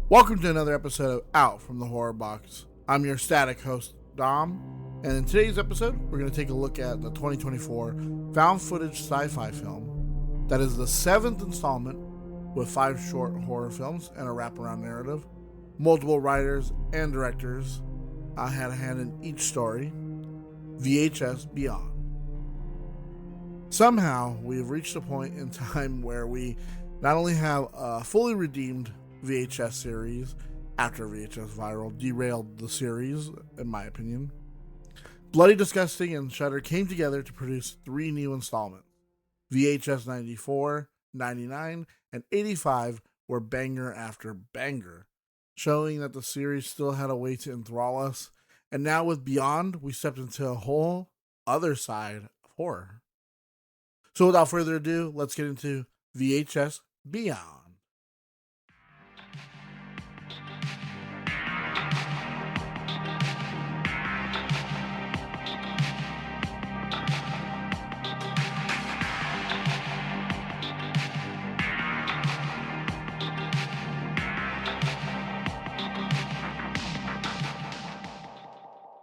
Welcome to another episode of Out from the Horrorbox. I'm your static host, Dom, and in today's episode, we're going to take a look at the 2024 found footage sci-fi film that is the 7th installment with 5 short horror films and a wraparound narrative. Multiple writers and directors had a hand in each story. VHS Beyond. Somehow, we have reached a point in time where we not only have a fully redeemed VHS series after VHS Viral derailed the series, in my opinion. Bloody Disgusting and Shudder came together to produce 3 new installments. VHS 94, 99, and 85 were banger after banger, showing that the series still had a way to enthrall us. And now with Beyond, we stepped into a whole other side of horror. So without further ado, let's get into VHS Beyond.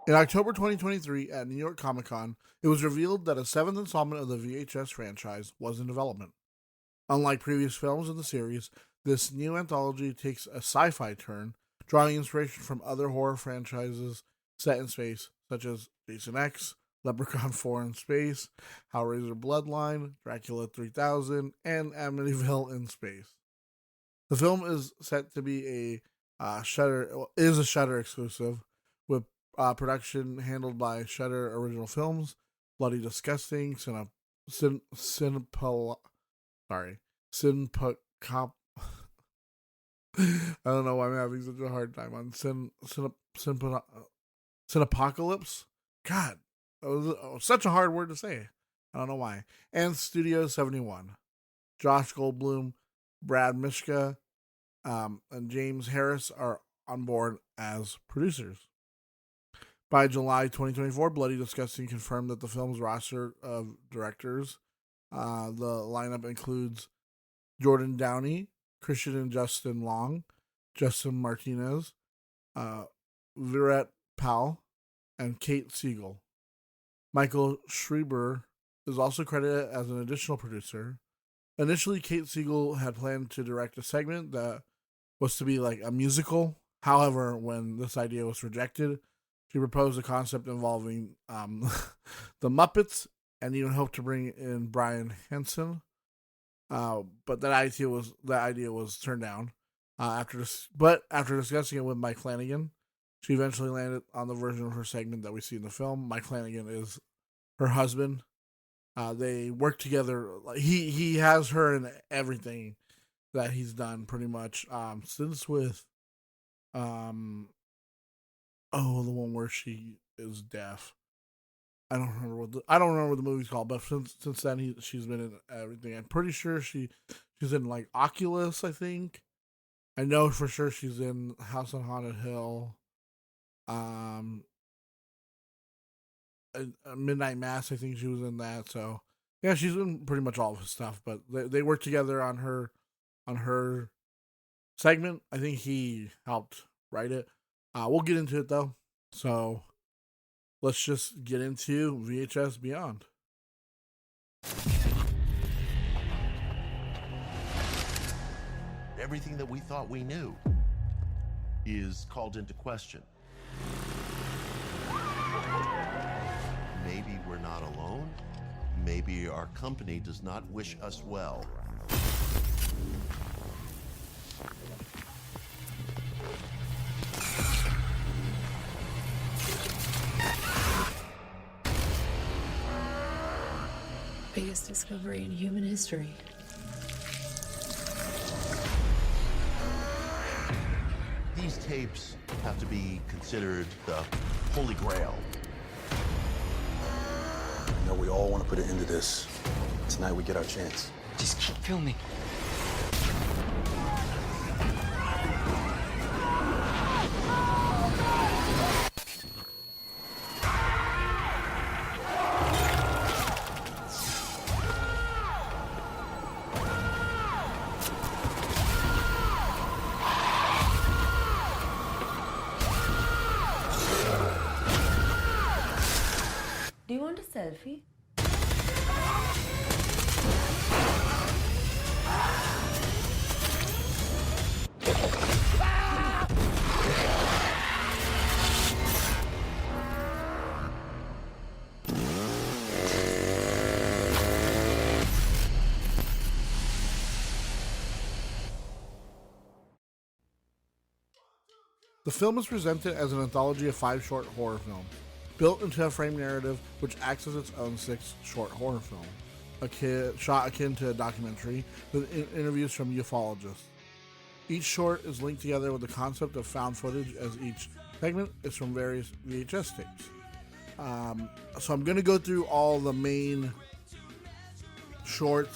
In October 2023 at New York Comic Con, it was revealed that a 7th installment of the VHS franchise was in development. Unlike previous films in the series, this new anthology takes a sci-fi turn, drawing inspiration from other horror franchises set in space, such as Jason X, Leprechaun 4 in Space, Hellraiser Bloodline, Dracula 3000, and Amityville in Space. The film is set to be a Shudder exclusive, with production handled by Shudder Original Films, Bloody Disgusting, Cinepacop. I don't know why I'm having such a hard time on Cinepocalypse. God, that was such a hard word to say. I don't know why. And Studio 71. Josh Goldblum, Brad Mischka, and James Harris are on board as producers. By July 2024, Bloody Disgusting confirmed that the film's roster of directors, the lineup includes Jordan Downey, Christian and Justin Long, Justin Martinez, Virat Pal, and Kate Siegel. Michael Schreiber is also credited as an additional producer. Initially, Kate Siegel had planned to direct a segment that was to be like a musical. However, when this idea was rejected, she proposed a concept involving the Muppets and even hoped to bring in Brian Henson, but that idea was turned down. After discussing it with Mike Flanagan, she eventually landed on the version of her segment that we see in the film. Mike Flanagan is her husband. They work together. He has her in everything that he's done, pretty much since with the one where she is deaf. I don't remember what the movie's called, but since then she's been in everything. I'm pretty sure she's in like Oculus, I think. I know for sure she's in House on Haunted Hill. Midnight Mass, I think she was in that. So yeah, she's in pretty much all of his stuff. But they work together on her segment. I think he helped write it. We'll get into it though. So let's just get into VHS Beyond. Everything that we thought we knew is called into question. Maybe we're not alone. Maybe our company does not wish us well. Biggest discovery in human history. These tapes have to be considered the Holy Grail. You know, we all want to put an end to this. Tonight we get our chance. Just keep filming. selfie? The film is presented as an anthology of 5 short horror films, built into a frame narrative which acts as its own 6th short horror film, shot akin to a documentary with interviews from ufologists. Each short is linked together with the concept of found footage, as each segment is from various VHS tapes. So I'm going to go through all the main short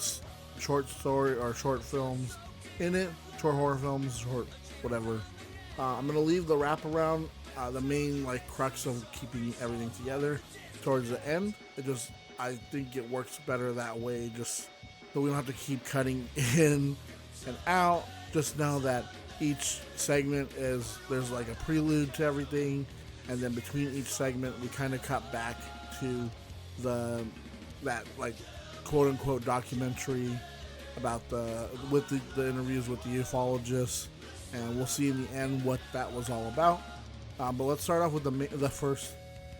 story or short films in it, short horror films, short whatever. I'm going to leave the wraparound, the main crux of keeping everything together towards the end. I think it works better that way, just so we don't have to keep cutting in and out. Just know that each segment there's a prelude to everything, and then between each segment we kind of cut back to that quote unquote documentary about the interviews with the ufologists. And we'll see in the end what that was all about. But let's start off with the first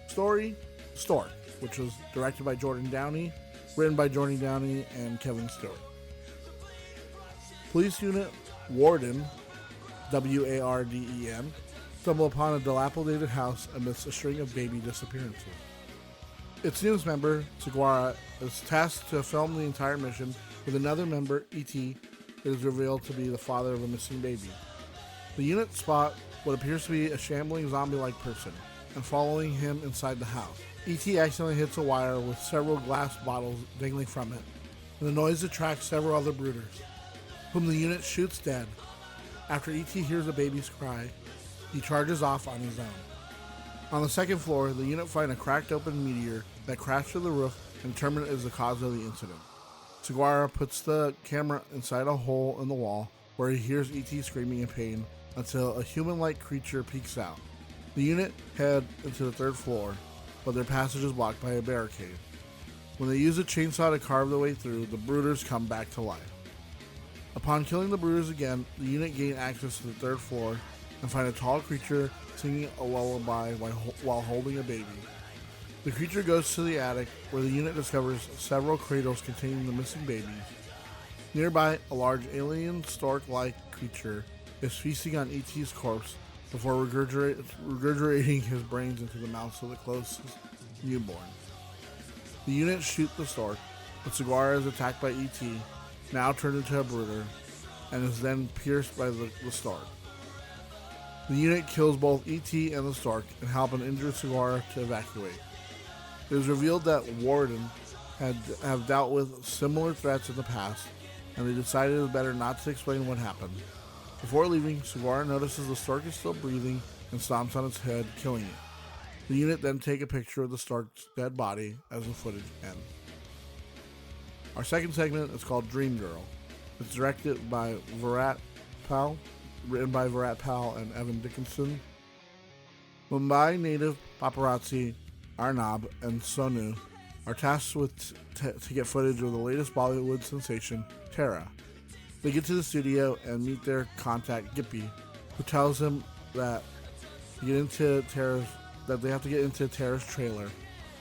story, Stork, which was directed by Jordan Downey, written by Jordan Downey and Kevin Stewart. Police Unit Warden, W-A-R-D-E-N, stumble upon a dilapidated house amidst a string of baby disappearances. Its newest member, Seguara, is tasked to film the entire mission with another member, E.T., that is revealed to be the father of a missing baby. The unit spot what appears to be a shambling zombie-like person, and following him inside the house. E.T. accidentally hits a wire with several glass bottles dangling from it, and the noise attracts several other brooders, whom the unit shoots dead. After E.T. hears a baby's cry, he charges off on his own. On the second floor, the unit find a cracked open meteor that crashed through the roof and determine it is the cause of the incident. Seguara puts the camera inside a hole in the wall where he hears E.T. screaming in pain until a human-like creature peeks out. The unit head into the third floor, but their passage is blocked by a barricade. When they use a chainsaw to carve their way through, the brooders come back to life. Upon killing the brooders again, the unit gain access to the third floor and find a tall creature singing a lullaby while holding a baby. The creature goes to the attic, where the unit discovers several cradles containing the missing babies. Nearby, a large alien stork-like creature is feasting on E.T.'s corpse before regurgitating his brains into the mouths of the closest newborn. The unit shoot the stork, but Seguara is attacked by E.T., now turned into a brooder, and is then pierced by the stork. The unit kills both E.T. and the stork and help an injured Seguara to evacuate. It is revealed that Warden have dealt with similar threats in the past, and they decided it was better not to explain what happened. Before leaving, Seguara notices the stork is still breathing and stomps on its head, killing it. The unit then take a picture of the stork's dead body as the footage ends. Our second segment is called Dream Girl. It's directed by Virat Pal, written by Virat Pal and Evan Dickinson. Mumbai native paparazzi Arnab and Sonu are tasked with to get footage of the latest Bollywood sensation, Tara. They get to the studio and meet their contact, Gippy, who tells them that they have to get into Tara's trailer,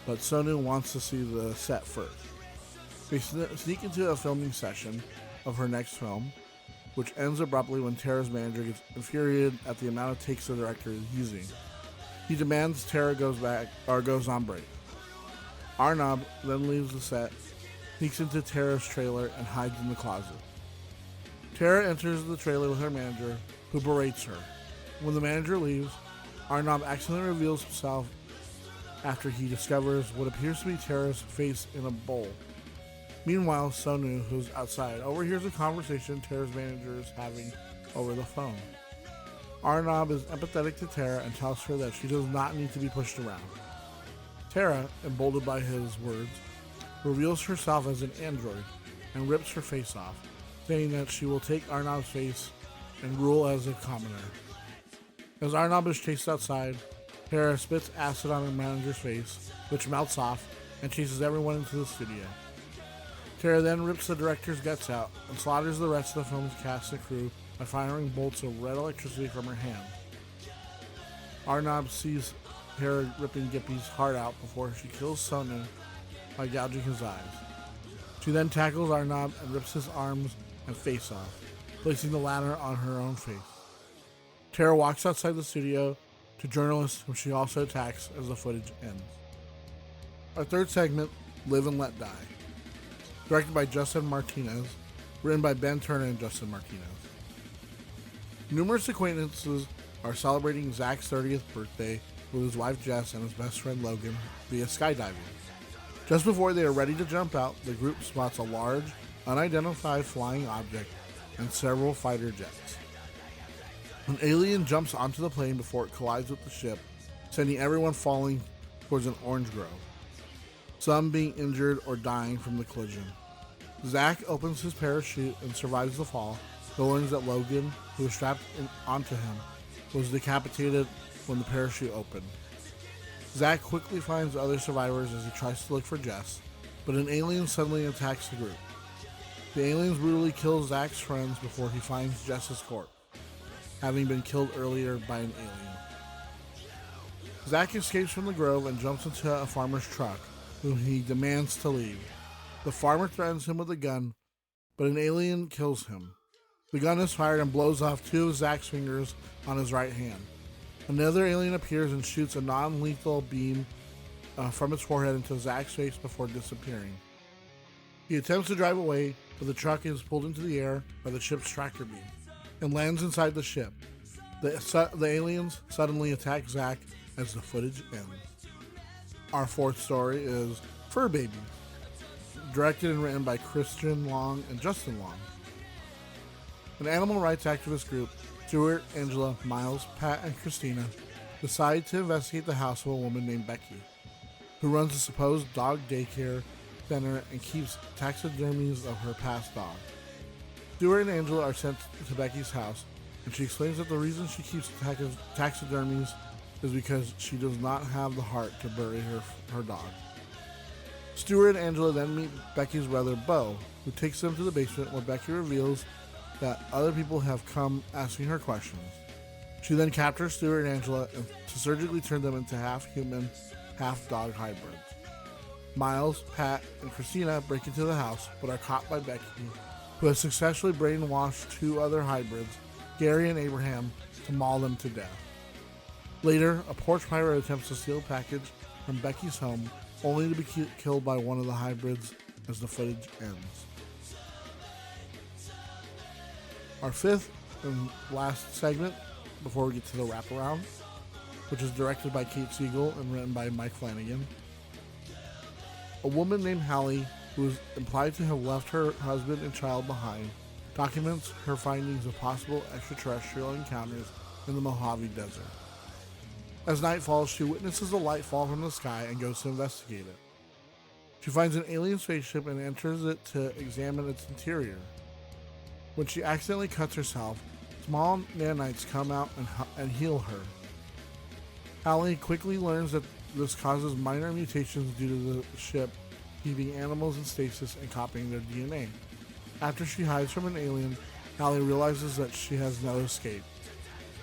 but Sonu wants to see the set first. They sneak into a filming session of her next film, which ends abruptly when Tara's manager gets infuriated at the amount of takes the director is using. He demands Tara goes on break. Arnab then leaves the set, sneaks into Tara's trailer, and hides in the closet. Tara enters the trailer with her manager, who berates her. When the manager leaves, Arnab accidentally reveals himself after he discovers what appears to be Tara's face in a bowl. Meanwhile, Sonu, who's outside, overhears a conversation Tara's manager is having over the phone. Arnab is empathetic to Tara and tells her that she does not need to be pushed around. Tara, emboldened by his words, reveals herself as an android and rips her face off, saying that she will take Arnab's face and rule as a commoner. As Arnab is chased outside, Tara spits acid on her manager's face, which melts off, and chases everyone into the studio. Tara then rips the director's guts out and slaughters the rest of the film's cast and crew by firing bolts of red electricity from her hand. Arnab sees Tara ripping Gippy's heart out before she kills Sonu by gouging his eyes. She then tackles Arnab and rips his arms and face off, placing the latter on her own face. Tara walks outside the studio to journalists, whom she also attacks as the footage ends. Our third segment, Live and Let Die. Directed by Justin Martinez, written by Ben Turner and Justin Martinez. Numerous acquaintances are celebrating Zach's 30th birthday with his wife Jess and his best friend Logan via skydiving. Just before they are ready to jump out, the group spots a large, unidentified flying object and several fighter jets. An alien jumps onto the plane before it collides with the ship, sending everyone falling towards an orange grove, some being injured or dying from the collision. Zach opens his parachute and survives the fall, but learns that Logan, who was strapped onto him, was decapitated when the parachute opened. Zach quickly finds other survivors as he tries to look for Jess, but an alien suddenly attacks the group. The aliens brutally kill Zach's friends before he finds Jess's corpse, having been killed earlier by an alien. Zach escapes from the grove and jumps into a farmer's truck, whom he demands to leave. The farmer threatens him with a gun, but an alien kills him. The gun is fired and blows off two of Zach's fingers on his right hand. Another alien appears and shoots a non-lethal beam from its forehead into Zach's face before disappearing. He attempts to drive away, but the truck is pulled into the air by the ship's tractor beam and lands inside the ship. The aliens suddenly attack Zach as the footage ends. Our fourth story is Fur Baby, directed and written by Christian Long and Justin Long. An animal rights activist group, Stuart, Angela, Miles, Pat, and Christina, decide to investigate the house of a woman named Becky, who runs a supposed dog daycare center and keeps taxidermies of her past dog. Stuart and Angela are sent to Becky's house, and she explains that the reason she keeps taxidermies is because she does not have the heart to bury her dog. Stuart and Angela then meet Becky's brother, Bo, who takes them to the basement where Becky reveals that other people have come asking her questions. She then captures Stuart and Angela to surgically turn them into half-human, half-dog hybrids. Miles, Pat, and Christina break into the house, but are caught by Becky, who has successfully brainwashed two other hybrids, Gary and Abraham, to maul them to death. Later, a porch pirate attempts to steal a package from Becky's home, only to be killed by one of the hybrids as the footage ends. Our fifth and last segment, before we get to the wraparound, which is directed by Kate Siegel and written by Mike Flanagan. A woman named Hallie, who is implied to have left her husband and child behind, documents her findings of possible extraterrestrial encounters in the Mojave Desert. As night falls, she witnesses a light fall from the sky and goes to investigate it. She finds an alien spaceship and enters it to examine its interior. When she accidentally cuts herself, small nanites come out and heal her. Hallie quickly learns that this causes minor mutations due to the ship keeping animals in stasis and copying their DNA. After she hides from an alien, Hallie realizes that she has no escape.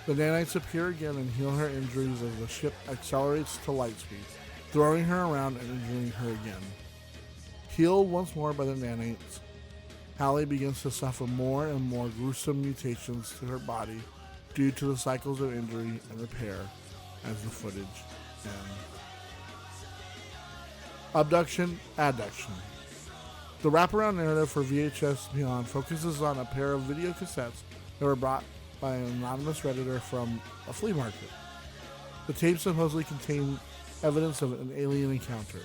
The nanites appear again and heal her injuries as the ship accelerates to light speed, throwing her around and injuring her again. Healed once more by the nanites, Hallie begins to suffer more and more gruesome mutations to her body due to the cycles of injury and repair as the footage ends. Abduction, Adduction. The wraparound narrative for VHS Beyond focuses on a pair of video cassettes that were brought by an anonymous Redditor from a flea market. The tapes supposedly contain evidence of an alien encounter.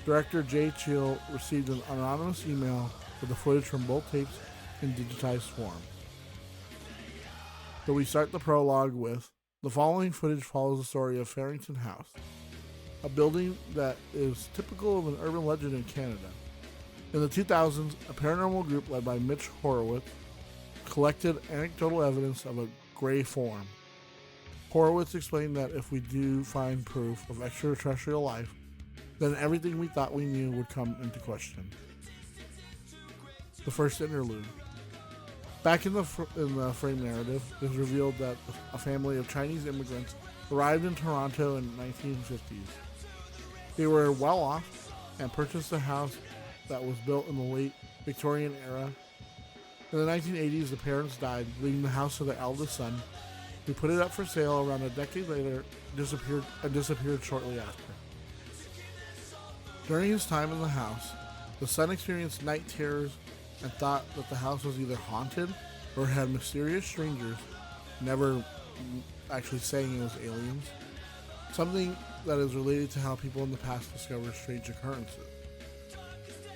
Director Jay Cheel received an anonymous email with the footage from both tapes in digitized form. So we start the prologue with, the following footage follows the story of Farrington House, a building that is typical of an urban legend in Canada. In the 2000s, a paranormal group led by Mitch Horowitz collected anecdotal evidence of a gray form. Horowitz explained that if we do find proof of extraterrestrial life, then everything we thought we knew would come into question. The first interlude. Back in the frame narrative, it is revealed that a family of Chinese immigrants arrived in Toronto in the 1950s. They were well off and purchased a house that was built in the late Victorian era. In the 1980s, the parents died, leaving the house to their eldest son, who put it up for sale around a decade later and disappeared shortly after. During his time in the house, the son experienced night terrors and thought that the house was either haunted or had mysterious strangers, never actually saying it was aliens, something that is related to how people in the past discover strange occurrences.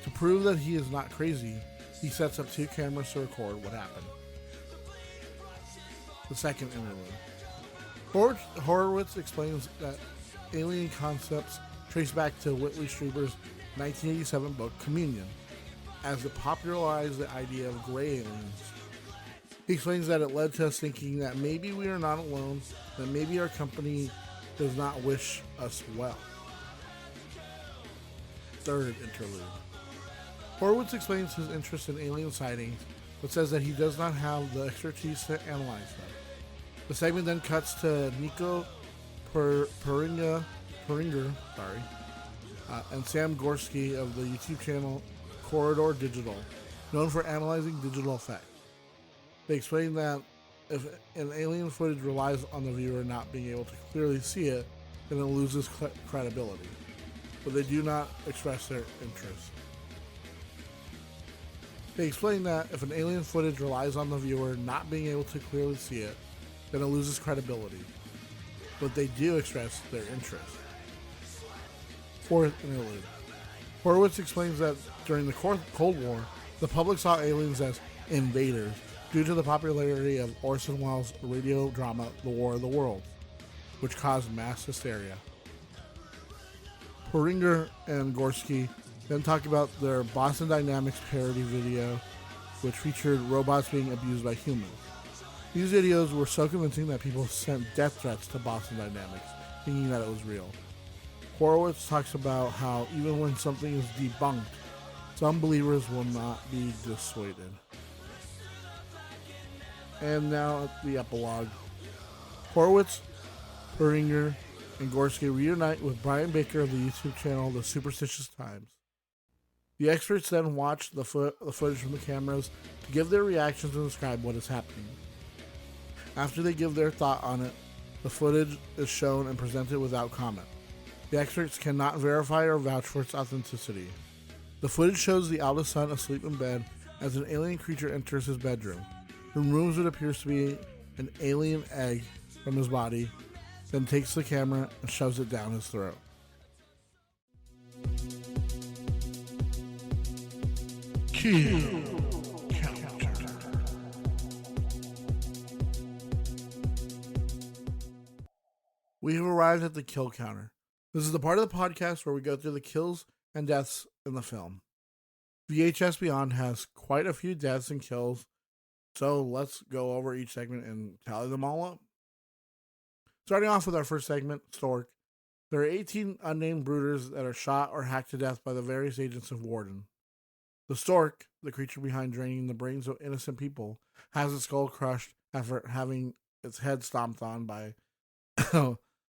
To prove that he is not crazy, he sets up 2 cameras to record what happened. The second interlude. Horowitz explains that alien concepts trace back to Whitley Strieber's 1987 book Communion, as it popularized the idea of gray aliens. He explains that it led to us thinking that maybe we are not alone, that maybe our company does not wish us well. Third interlude. Horowitz explains his interest in alien sightings, but says that he does not have the expertise to analyze them. The segment then cuts to Nico Peringer, and Sam Gorski of the YouTube channel Corridor Digital, known for analyzing digital effects. They explain that if an alien footage relies on the viewer not being able to clearly see it, then it loses credibility, but they do not express their interest. They explain that if an alien footage relies on the viewer not being able to clearly see it, then it loses credibility, but they do express their interest. Fourth interlude. Horowitz explains that during the Cold War, the public saw aliens as invaders due to the popularity of Orson Welles' radio drama The War of the Worlds, which caused mass hysteria. Peringer and Gorski then talk about their Boston Dynamics parody video, which featured robots being abused by humans. These videos were so convincing that people sent death threats to Boston Dynamics, thinking that it was real. Horowitz talks about how even when something is debunked, some believers will not be dissuaded. And now the epilogue. Horowitz, Peringer, and Gorski reunite with Brian Baker of the YouTube channel The Superstitious Times. The experts then watch the footage from the cameras to give their reactions and describe what is happening. After they give their thought on it, the footage is shown and presented without comment. The experts cannot verify or vouch for its authenticity. The footage shows the eldest son asleep in bed as an alien creature enters his bedroom, removes what appears to be an alien egg from his body, then takes the camera and shoves it down his throat. Kill counter. We have arrived at the kill counter. This is the part of the podcast where we go through the kills and deaths in the film. VHS Beyond has quite a few deaths and kills, so let's go over each segment and tally them all up. Starting off with our first segment, Stork. There are 18 unnamed brooders that are shot or hacked to death by the various agents of Warden. The Stork, the creature behind draining the brains of innocent people, has its skull crushed after having its head stomped on by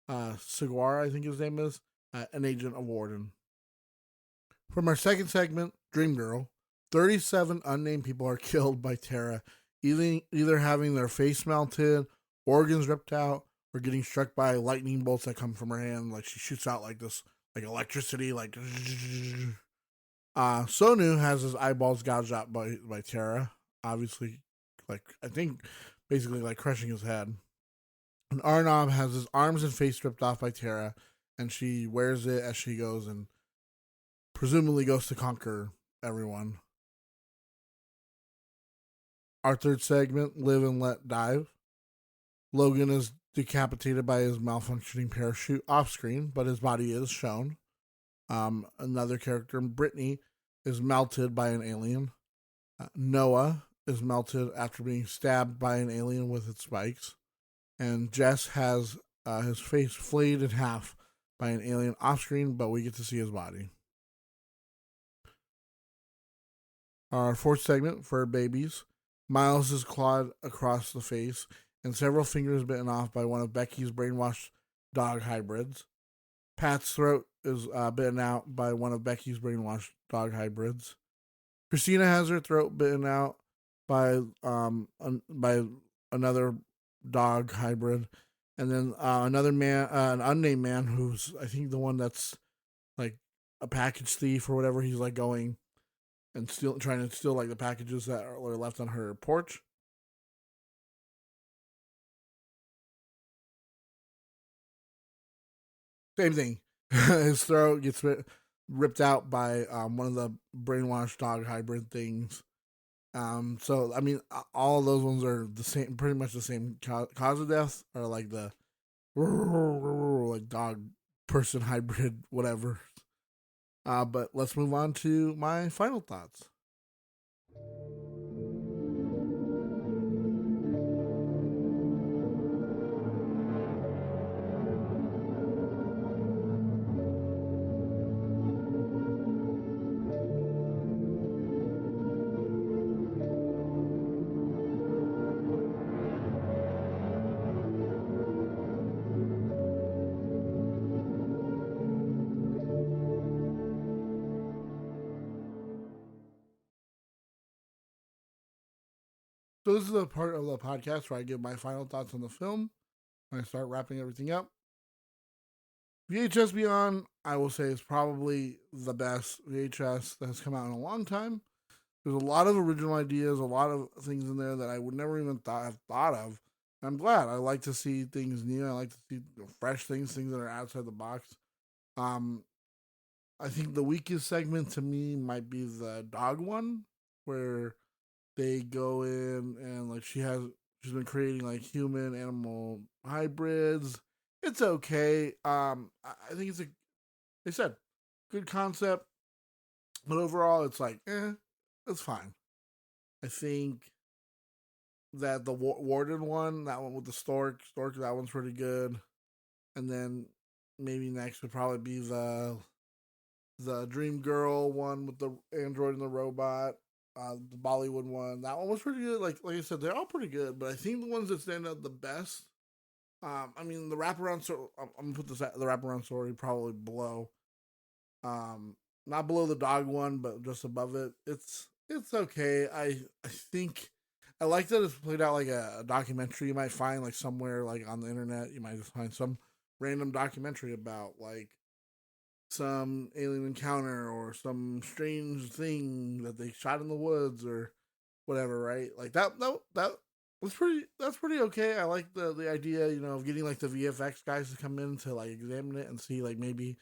Seguara, I think his name is, an agent of Warden. From our second segment, Dream Girl, 37 unnamed people are killed by Tara, either having their face melted, organs ripped out, or getting struck by lightning bolts that come from her hand. Like she shoots out like this, like electricity, like. Sonu has his eyeballs gouged out by Tara, obviously, like I think, basically like crushing his head. And Arnab has his arms and face ripped off by Tara, and she wears it as she goes and presumably goes to conquer everyone. Our third segment, Live and Let Dive. Logan is decapitated by his malfunctioning parachute off screen, but his body is shown. Another character, Brittany, is melted by an alien. Noah is melted after being stabbed by an alien with its spikes. And Jess has his face flayed in half by an alien off screen, but we get to see his body. Our fourth segment, Fur Babies. Miles is clawed across the face and several fingers bitten off by one of Becky's brainwashed dog hybrids. Pat's throat is bitten out by one of Becky's brainwashed dog hybrids. Christina has her throat bitten out by another dog hybrid, and then another man, an unnamed man, who's I think the one that's like a package thief or whatever. He's like going and trying to steal like the packages that are left on her porch. Same thing. His throat gets ripped out by one of the brainwashed dog hybrid things. So I mean, all of those ones are the same, pretty much the same cause of death, or like the like dog person hybrid, whatever. But let's move on to my final thoughts. So this is the part of the podcast where I give my final thoughts on the film. When I start wrapping everything up. VHS Beyond, I will say, is probably the best VHS that has come out in a long time. There's a lot of original ideas, a lot of things in there that I would never even have thought of. I'm glad. I like to see things new. I like to see fresh things that are outside the box. I think the weakest segment to me might be the dog one, where they go in and like she's been creating like human animal hybrids. It's okay. I think they said good concept, but overall it's like it's fine. I think that the warden one, that one with the stork, that one's pretty good. And then maybe next would probably be the Dream Girl one with the android and the robot. The Bollywood one, that one was pretty good. Like I said, they're all pretty good, but I think the ones that stand out the best. I mean, the wraparound story. I'm gonna put the wraparound story probably below. Not below the dog one, but just above it. It's okay. I think I like that it's played out like a documentary. You might find like somewhere like on the internet. You might just find some random documentary about like some alien encounter or some strange thing that they shot in the woods or whatever, right? Like that was pretty. That's pretty okay. I like the idea, of getting like the VFX guys to come in to like examine it and see like maybe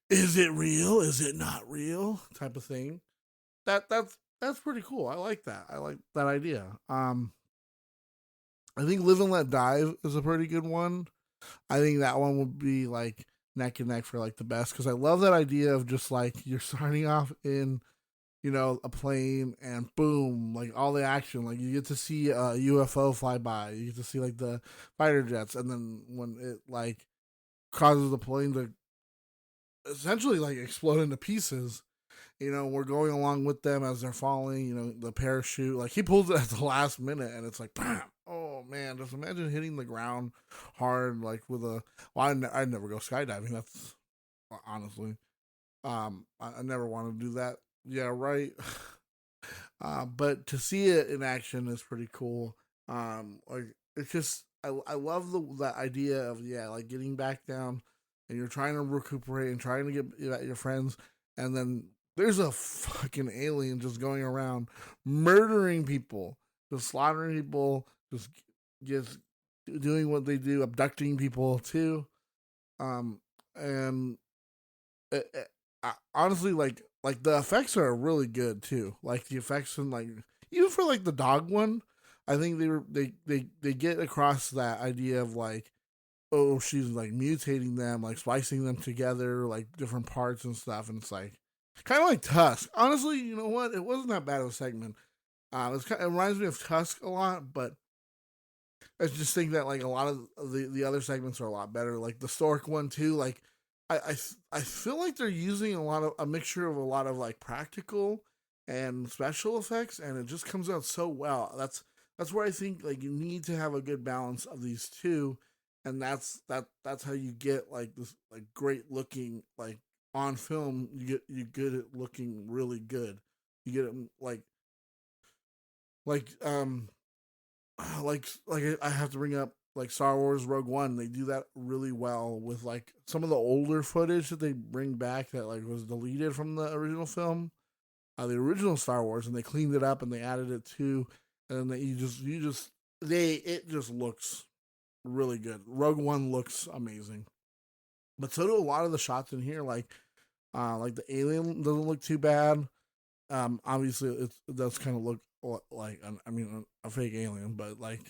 is it real, is it not real, type of thing. That's pretty cool. I like that. I like that idea. I think Live and Let Die is a pretty good one. I think that one would be like neck and neck for like the best, because I love that idea of just like you're starting off in a plane and boom, like all the action, like you get to see a UFO fly by, you get to see like the fighter jets, and then when it like causes the plane to essentially like explode into pieces, we're going along with them as they're falling, the parachute, like he pulls it at the last minute and it's like bam. Oh man, just imagine hitting the ground hard, like with I'd never go skydiving. That's honestly, I never want to do that. Yeah, right. But to see it in action is pretty cool. Like it's just, I love the idea of like getting back down and you're trying to recuperate and trying to get at your friends, and then there's a fucking alien just going around murdering people, just slaughtering people. Just doing what they do, abducting people too, and honestly, like the effects are really good too. Like the effects and like even for like the dog one, I think they get across that idea of like, oh, she's like mutating them, like splicing them together, like different parts and stuff, and it's like kind of like Tusk. Honestly, you know what? It wasn't that bad of a segment. It reminds me of Tusk a lot, but I just think that like a lot of the other segments are a lot better. Like the Stork one too. Like I feel like they're using a mixture of a lot of like practical and special effects, and it just comes out so well. That's where I think like you need to have a good balance of these two, and that's how you get like this like great looking like on film. You get it looking really good. You get it like like I have to bring up like Star Wars Rogue One. They do that really well with like some of the older footage that they bring back that like was deleted from the original film, the original Star Wars, and they cleaned it up and they added it too, and then you just they it just looks really good. Rogue One looks amazing, but so do a lot of the shots in here. Like the alien doesn't look too bad. Obviously it does kind of look like I mean a fake alien, but like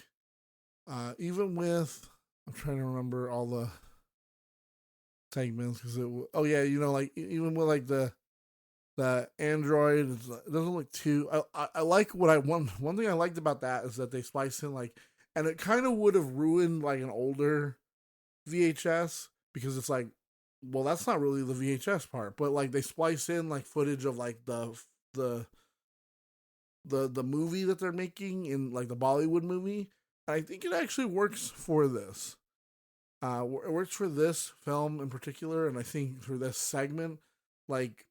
even with I'm trying to remember all the segments because oh yeah, you know, like even with like the android, it doesn't look too. I like what I one thing I liked about that is that they spliced in like, and it kind of would have ruined like an older VHS because it's like, well, that's not really the VHS part, but like they splice in like footage of like the the movie that they're making in like the Bollywood movie. And I think it actually works for this. It works for this film in particular, and I think for this segment, like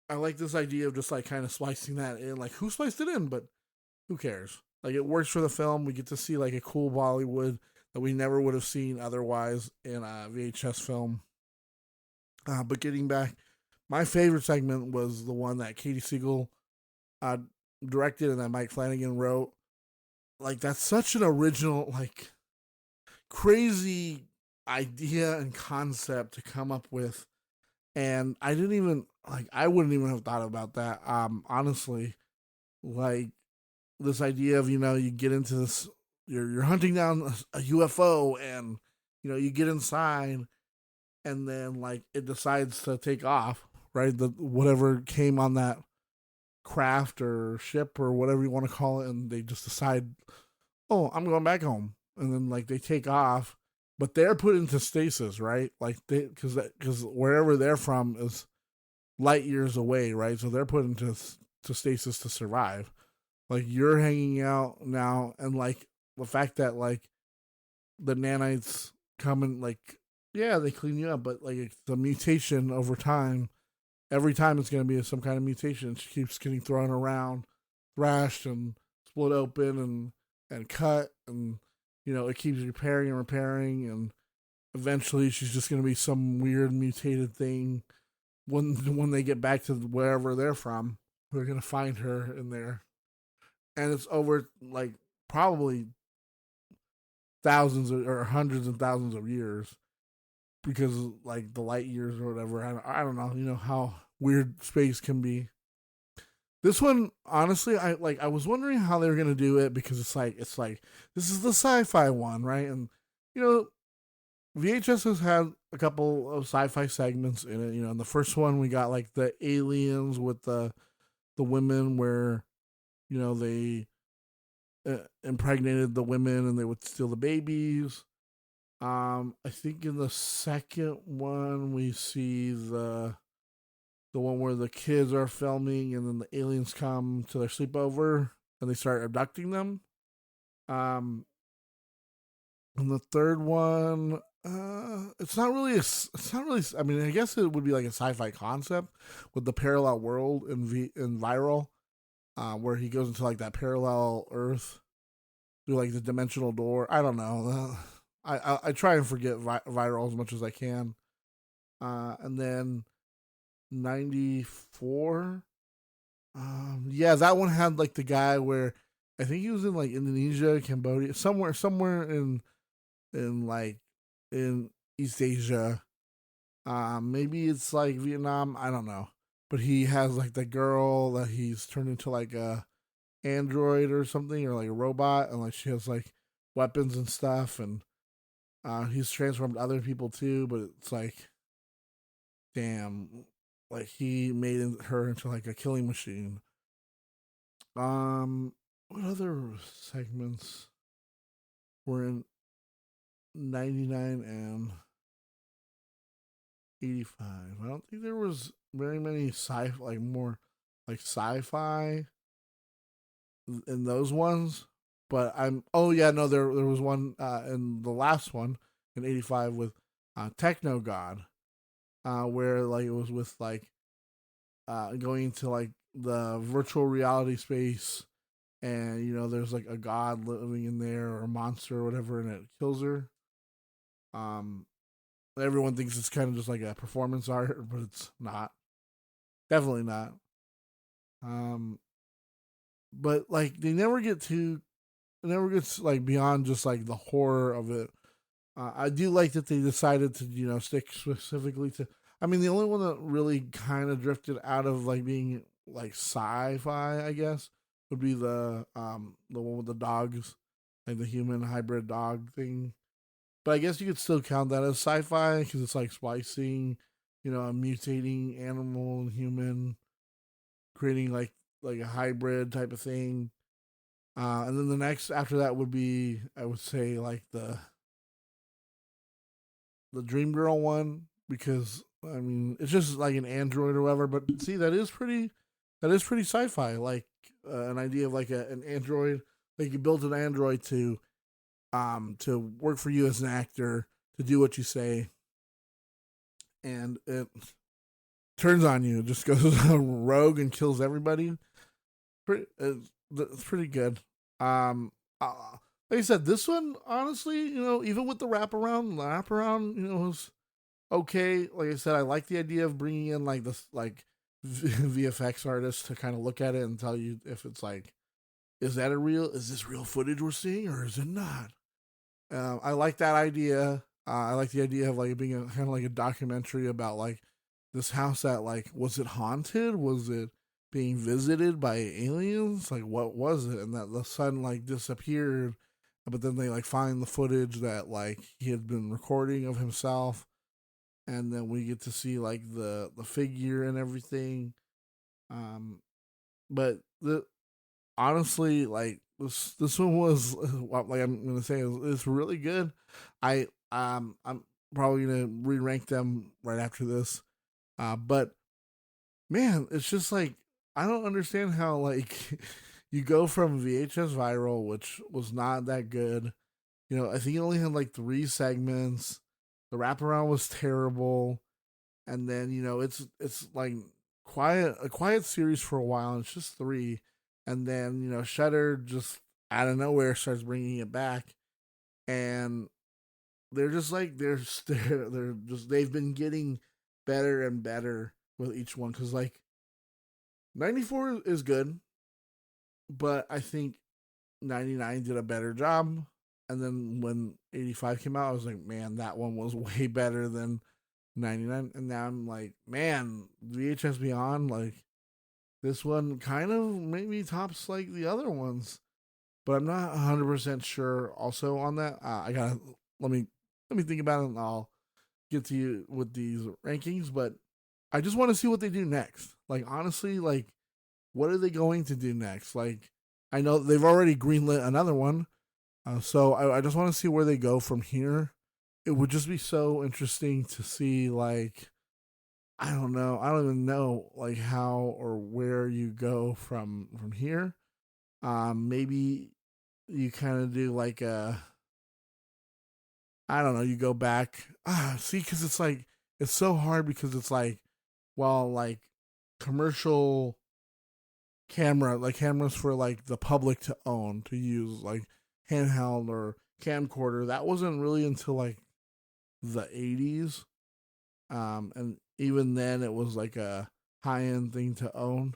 I like this idea of just like kind of splicing that in. Like who spliced it in, but who cares? Like it works for the film. We get to see like a cool Bollywood that we never would have seen otherwise in a VHS film. But getting back, my favorite segment was the one that Katie Siegel uh, directed and that Mike Flanagan wrote. Like that's such an original, like crazy idea and concept to come up with, and I didn't even like I wouldn't even have thought about that. Honestly, like this idea of you get into this, you're hunting down a UFO, and you get inside, and then like it decides to take off, right? The whatever came on that craft or ship or whatever you want to call it, and they just decide, oh, I'm going back home, and then like they take off, but they're put into stasis, right? Like because wherever they're from is light years away, right? So they're put into stasis to survive. Like you're hanging out now, and like the fact that like the nanites come and like yeah they clean you up, but like it's the mutation over time. Every time it's going to be some kind of mutation. She keeps getting thrown around, thrashed, and split open, and cut, and it keeps repairing, and eventually she's just going to be some weird mutated thing. When they get back to wherever they're from, they're going to find her in there, and it's over like probably thousands or hundreds and thousands of years because like the light years or whatever. I don't know. You know how weird space can be. This one, honestly, I was wondering how they were gonna do it because it's like this is the sci-fi one, right? And VHS has had a couple of sci-fi segments in it. In the first one we got like the aliens with the women where they impregnated the women and they would steal the babies. I think in the second one we see the one where the kids are filming and then the aliens come to their sleepover and they start abducting them. And the third one, it's not really. I mean, I guess it would be like a sci-fi concept with the parallel world in Viral, where he goes into like that parallel Earth through like the dimensional door. I don't know. I try and forget Viral as much as I can. And then 94. Yeah, that one had like the guy where I think he was in like Indonesia, Cambodia, somewhere in East Asia. Maybe it's like Vietnam. I don't know. But he has like the girl that he's turned into like a android or something or like a robot, and like she has like weapons and stuff, and he's transformed other people too. But it's like, damn, like he made her into like a killing machine. What other segments were in 99 and 85. I don't think there was very many more like sci-fi in those ones. But oh yeah, no, there was one in the last one in 85 with Techno God, where like it was with like going to like the virtual reality space, and there's like a god living in there or a monster or whatever, and it kills her. Um, Everyone thinks it's kind of just like a performance art, but it's not. Definitely not. Um, but like they never get to, it never gets like beyond just like the horror of it. I do like that they decided to stick specifically to. I mean, the only one that really kind of drifted out of like being like sci-fi, I guess, would be the one with the dogs, like the human hybrid dog thing. But I guess you could still count that as sci-fi because it's like splicing, a mutating animal and human, creating like a hybrid type of thing. And then the next after that would be, I would say, like the Dream Girl one, because I mean it's just like an android or whatever. But see, that is pretty sci-fi. Like an idea of like an android, like you built an android to work for you as an actor, to do what you say, and it turns on you, just goes rogue and kills everybody. It's pretty good. Like I said, this one honestly, even with the wraparound, was okay. Like I said, I like the idea of bringing in like this VFX artists to kind of look at it and tell you if it's like, is this real footage we're seeing or is it not? I like that idea. I like the idea of like it being kind of like a documentary about like this house that like, was it haunted? Was it being visited by aliens? Like, what was it? And that the son like disappeared, but then they like find the footage that like he had been recording of himself, and then we get to see like the figure and everything. But the honestly, like this one was like I'm gonna say it's really good. I'm probably gonna re-rank them right after this. But man, it's just like I don't understand how like you go from VHS Viral, which was not that good. I think it only had like 3 segments. The wraparound was terrible, and then it's like a quiet series for a while. And it's just 3, and then Shudder just out of nowhere starts bringing it back, and they're just like they're just they've been getting better and better with each one, because like 94 is good, but I think 99 did a better job. And then when 85 came out, I was like, man, that one was way better than 99. And now I'm like, man, VHS Beyond, like this one kind of maybe tops like the other ones, but I'm not 100% sure also on that. I gotta let me think about it, and I'll get to you with these rankings. But I just want to see what they do next. Like honestly, like what are they going to do next? Like I know they've already greenlit another one, so I just want to see where they go from here. It would just be so interesting to see, like, I don't know, I don't even know like how or where you go from here. Maybe you kind of do like I don't know, you go back. See, because it's like it's so hard because it's like, well, like commercial cameras for like the public to own, to use, like handheld or camcorder, that wasn't really until like the 80s. And even then it was like a high-end thing to own.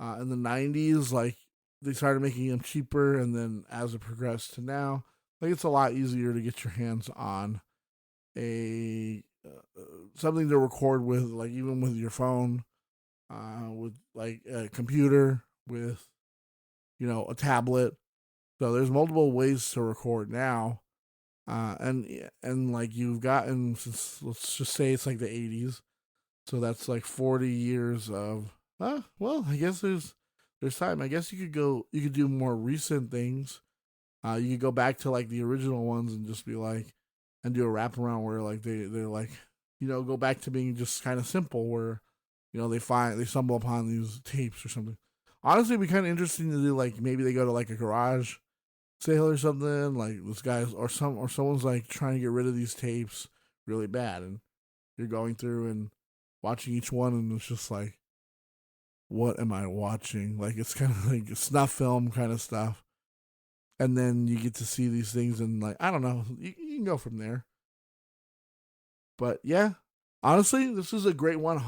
In the 90s, like they started making them cheaper, and then as it progressed to now, like it's a lot easier to get your hands on a something to record with, like even with your phone, with like a computer, with a tablet. So there's multiple ways to record now, and like you've gotten, since let's just say it's like the 80s, so that's like 40 years of well, I guess there's time. I guess you could do more recent things. You could go back to like the original ones and just be like, and do a wraparound where like they're like go back to being just kind of simple, where they stumble upon these tapes or something. Honestly, it'd be kind of interesting to do, like, maybe they go to like a garage sale or something, like this guy's or someone's like trying to get rid of these tapes really bad, and you're going through and watching each one, and it's just like, what am I watching? Like, it's kind of like snuff film kind of stuff. And then you get to see these things, and like, I don't know, you can go from there. But yeah, honestly, this is a great one.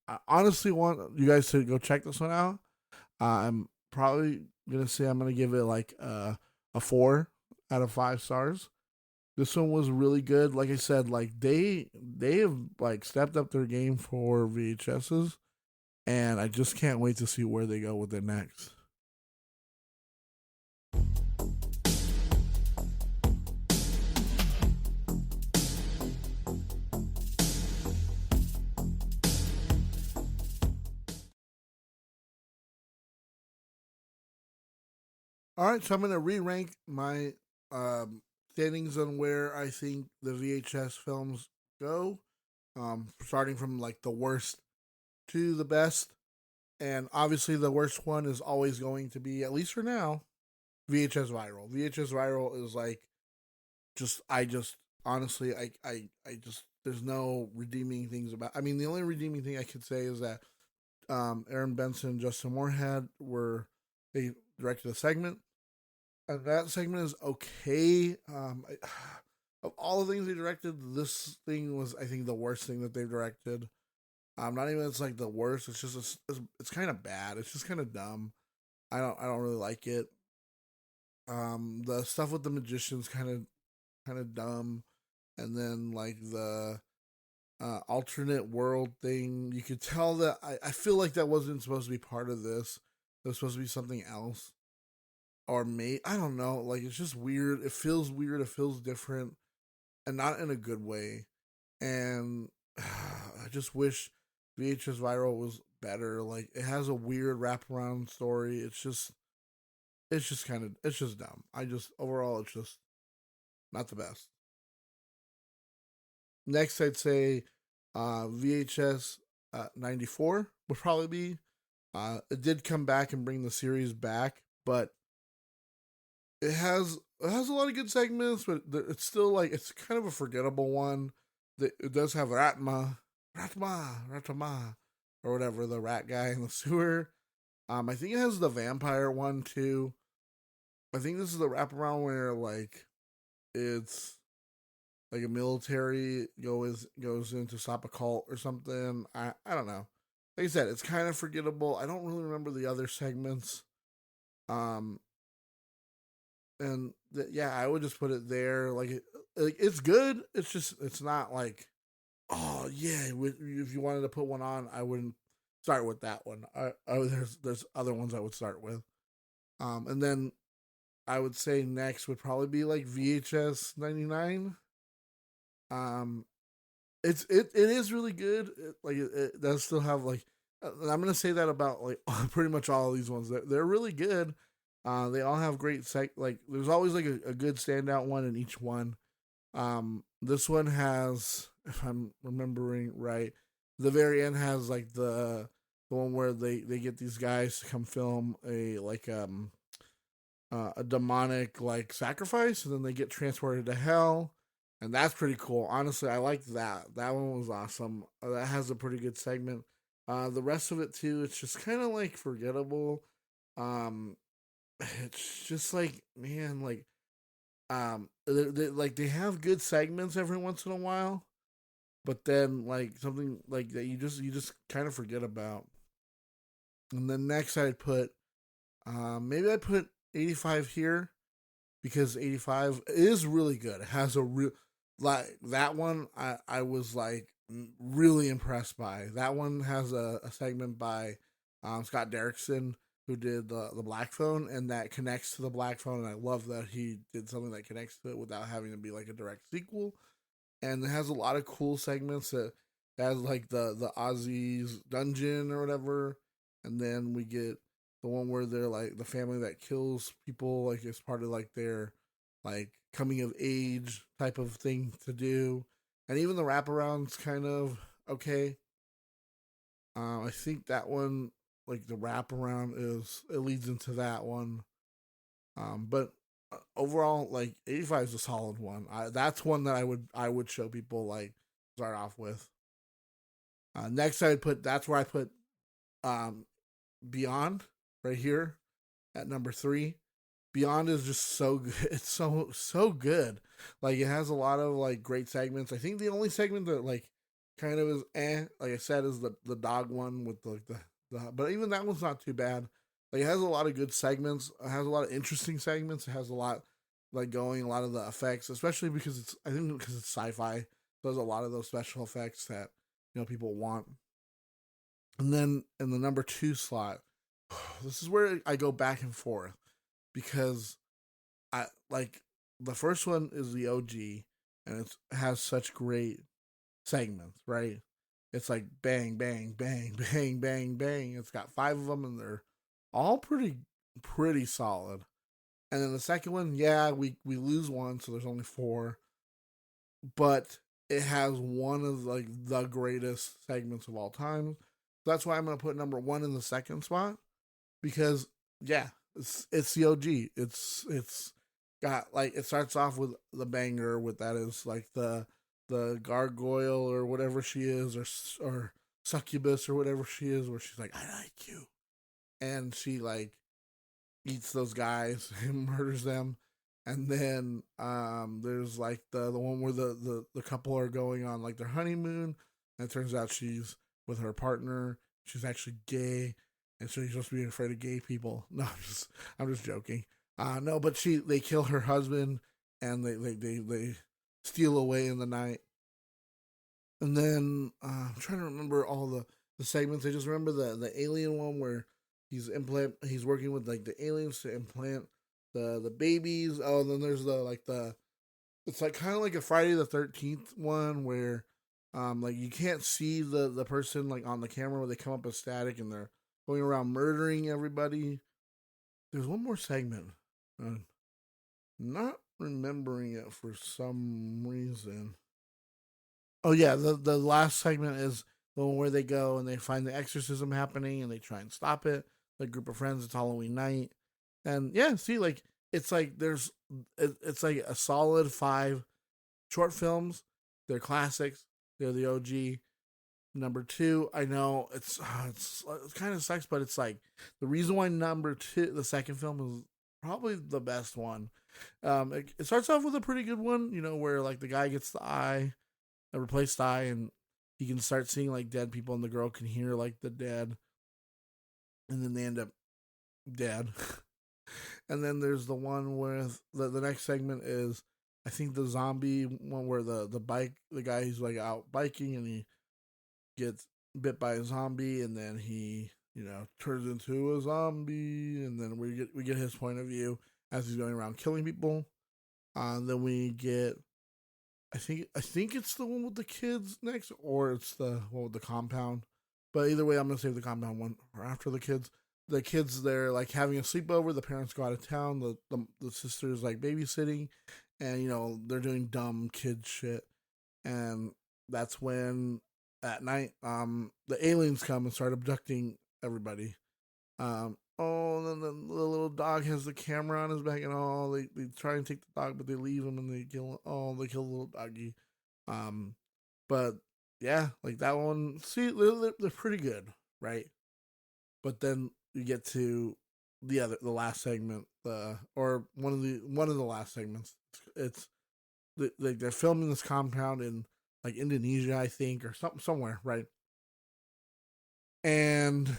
I honestly want you guys to go check this one out. I'm probably gonna say I'm gonna give it like a 4 out of 5 stars. This one was really good. Like I said, like they have like stepped up their game for VHSs, and I just can't wait to see where they go with it next. All right, so I'm going to re-rank my standings on where I think the VHS films go, starting from like the worst to the best. And obviously the worst one is always going to be, at least for now, VHS Viral. VHS Viral is like, honestly, I just, there's no redeeming things about. I mean, the only redeeming thing I could say is that Aaron Benson and Justin Moorhead they directed a segment, and that segment is okay. Of all the things they directed, this thing was, I think, the worst thing that they've directed. Not even it's like the worst. It's just it's kind of bad. It's just kind of dumb. I don't really like it. The stuff with the magicians kind of dumb, and then like the alternate world thing. You could tell that I feel like that wasn't supposed to be part of this. It was supposed to be something else, or I don't know. Like, it's just weird. It feels weird. It feels different, and not in a good way. And I just wish VHS Viral was better. Like, it has a weird wraparound story. It's just dumb. Overall, it's just not the best. Next, I'd say VHS 94 would probably be. It did come back and bring the series back, but it has a lot of good segments, but it's still like, it's kind of a forgettable one. It does have Ratma, or whatever, the rat guy in the sewer. I think it has the vampire one too. I think this is the wraparound where like it's like a military goes in to stop a cult or something. I don't know. Like I said, it's kind of forgettable. I don't really remember the other segments. Yeah, I would just put it there. Like it's good. It's not like, oh yeah. If you wanted to put one on, I wouldn't start with that one. There's other ones I would start with. And then I would say next would probably be like VHS 99. It is really good. It does still have like, I'm gonna say that about like pretty much all of these ones. They're really good. They all have great like there's always like a good standout one in each one. This one has, if I'm remembering right, the very end has like the one where they get these guys to come film a demonic like sacrifice, and then they get transported to hell. And that's pretty cool. Honestly, I like that. That one was awesome. That has a pretty good segment. The rest of it too, it's just kind of like forgettable. It's just like, man, like, they have good segments every once in a while, but then like something like that you just kind of forget about. And then next I'd put, maybe I'd put 85 here, because 85 is really good. It has a real, like, that one I was like really impressed by. That one has a segment by Scott Derrickson, who did the Black Phone, and that connects to the Black Phone, and I love that he did something that connects to it without having to be like a direct sequel. And it has a lot of cool segments that has like the Ozzy's dungeon or whatever, and then we get the one where they're like the family that kills people, like it's part of like their like coming of age type of thing to do. and even the wraparound's kind of okay. I think that one, like the wraparound, it leads into that one. But overall, like 85 is a solid one. That's one that I would show people, like, start off with. Next, that's where I put Beyond, right here at number 3. Beyond is just so good. It's so good. Like, it has a lot of like great segments. I think the only segment that like kind of is like I said, is the dog one with the but even that one's not too bad. Like, it has a lot of good segments. It has a lot of interesting segments. It has a lot like going, a lot of the effects, especially because I think because it's sci-fi. So there's a lot of those special effects that people want. And then in the number 2 slot, this is where I go back and forth, because I like the first one is the OG, and it has such great segments, right? It's like bang, bang, bang, bang, bang, bang. It's got 5 of them, and they're all pretty solid. And then the second one, yeah, we lose one, so there's only 4, but it has one of like the greatest segments of all time. So that's why I'm gonna put number 1 in the second spot, because yeah, it's the OG. It's got like, it starts off with the banger with that is like the gargoyle or whatever she is, or succubus or whatever she is, where she's like, I like you, and she like eats those guys and murders them. And then there's like the one where the couple are going on like their honeymoon, and it turns out she's with her partner. She's actually gay, and so she's supposed to be afraid of gay people. No, I'm just joking. No, but they kill her husband, and they steal away in the night. And then I'm trying to remember all the segments. I just remember the alien one where he's working with like the aliens to implant the babies. Oh, and then there's it's like kind of like a Friday the 13th one where like you can't see the person like on the camera, where they come up as static and they're going around murdering everybody. There's one more segment. Not remembering it for some reason. Oh yeah, the last segment is the one where they go and they find the exorcism happening and they try and stop it. The group of friends, it's Halloween night. And yeah, see, like, it's like it's like a solid 5 short films. They're classics. They're the OG. Number 2, I know it kind of sucks, but it's like the reason why number 2, the second film, is probably the best one. It starts off with a pretty good one, where like the guy gets the eye, a replaced eye, and he can start seeing like dead people, and the girl can hear like the dead, and then they end up dead. And then there's the one where the next segment is, I think, the zombie one where the guy who's like out biking and he gets bit by a zombie, and then he turns into a zombie, and then we get his point of view as he's going around killing people. Then we get, I think it's the one with the kids next, or it's the one with the compound. But either way, I'm gonna save the compound one for after the kids. The kids, they're like having a sleepover. The parents go out of town. The sister's like babysitting, and they're doing dumb kid shit. And that's when at night, the aliens come and start abducting everybody. And then the little dog has the camera on his back, and they try and take the dog, but they leave him and they kill the little doggy. But yeah, like that one. See, they're pretty good, right? But then you get to the last segment, or one of the last segments. It's they're filming this compound in like Indonesia, I think, or somewhere, right? And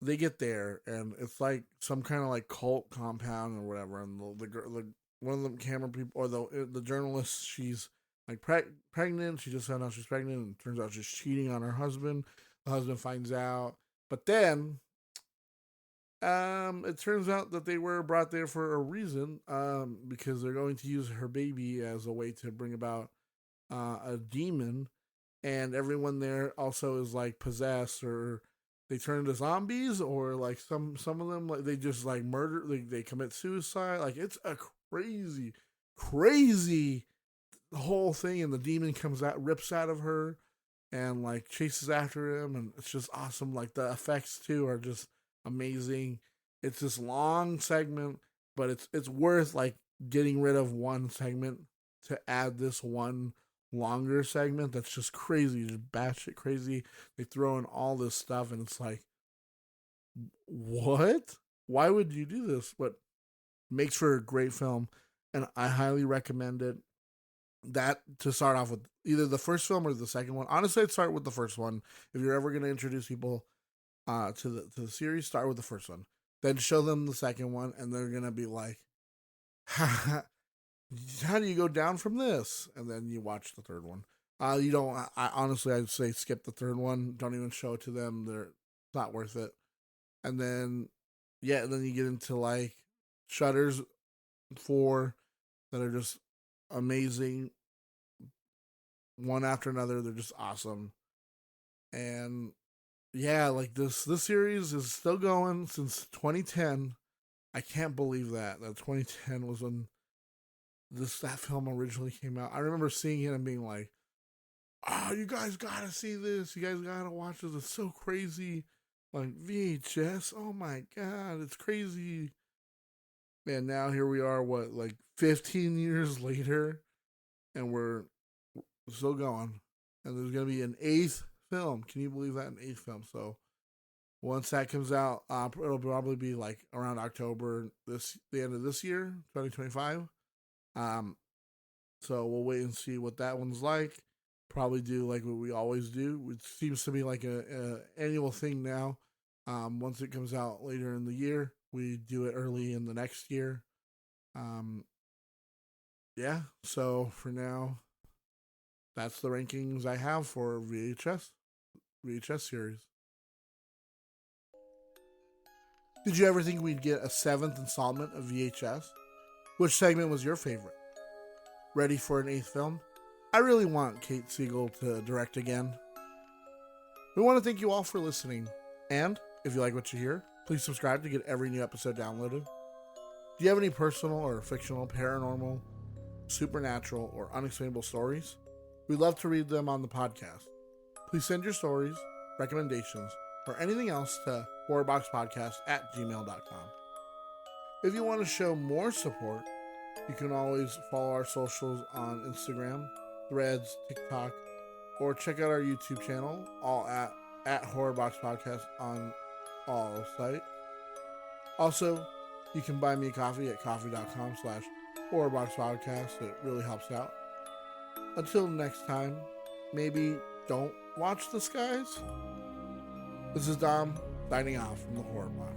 they get there, and it's like some kind of like cult compound or whatever. And the one of the camera people, or the journalist, she's like pregnant. She just found out she's pregnant, and it turns out she's cheating on her husband. The husband finds out, but then it turns out that they were brought there for a reason, because they're going to use her baby as a way to bring about a demon, and everyone there also is like possessed, or they turn into zombies, or like some of them, like they just like murder, they commit suicide. Like, it's a crazy the whole thing, and the demon comes out, rips out of her, and like chases after him, and it's just awesome. Like the effects too are just amazing. It's this long segment, but it's worth like getting rid of one segment to add this one longer segment that's just crazy, just batshit crazy. They throw in all this stuff, and it's like, what? Why would you do this? But makes for a great film, and I highly recommend it. That to start off with, either the first film or the second one. Honestly, I'd start with the first one. If you're ever going to introduce people to the series, start with the first one. Then show them the second one, and they're gonna be like, "How do you go down from this?" And then you watch the third one. You don't. Honestly, I'd say skip the third one. Don't even show it to them. They're not worth it. And then, yeah, and then you get into like Shudder's 4 that are just amazing. One after another, they're just awesome. And yeah, like this series is still going since 2010. I can't believe that 2010 was when that film originally came out. I remember seeing it and being like, "Oh, you guys gotta see this. You guys gotta watch this. It's so crazy." Like VHS. Oh my god, it's crazy. And now here we are, what, like 15 years later, and we're still going. And there's gonna be an 8th film. Can you believe that? An 8th film. So once that comes out, it'll probably be like around October, the end of this year, 2025. So we'll wait and see what that one's like. Probably do like what we always do. It seems to be like a annual thing now. Once it comes out later in the year, we do it early in the next year. Yeah. So for now, that's the rankings I have for VHS series. Did you ever think we'd get a 7th installment of VHS? Which segment was your favorite? Ready for an 8th film? I really want Kate Siegel to direct again. We want to thank you all for listening. And if you like what you hear, please subscribe to get every new episode downloaded. Do you have any personal or fictional, paranormal, supernatural, or unexplainable stories? We'd love to read them on the podcast. Please send your stories, recommendations, or anything else to horrorboxpodcast@gmail.com. If you want to show more support, you can always follow our socials on Instagram, Threads, TikTok, or check out our YouTube channel, all at Horrorbox Podcast on all sites. Also, you can buy me a coffee at coffee.com/horrorboxpodcast. It really helps out. Until next time, maybe don't watch the skies. This is Dom, signing off from the Horrorbox.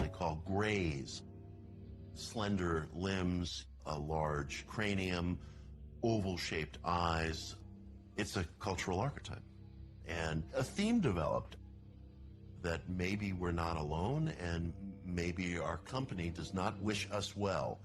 They call grays. Slender limbs, a large cranium, oval-shaped eyes. It's a cultural archetype. And a theme developed that maybe we're not alone, and maybe our company does not wish us well.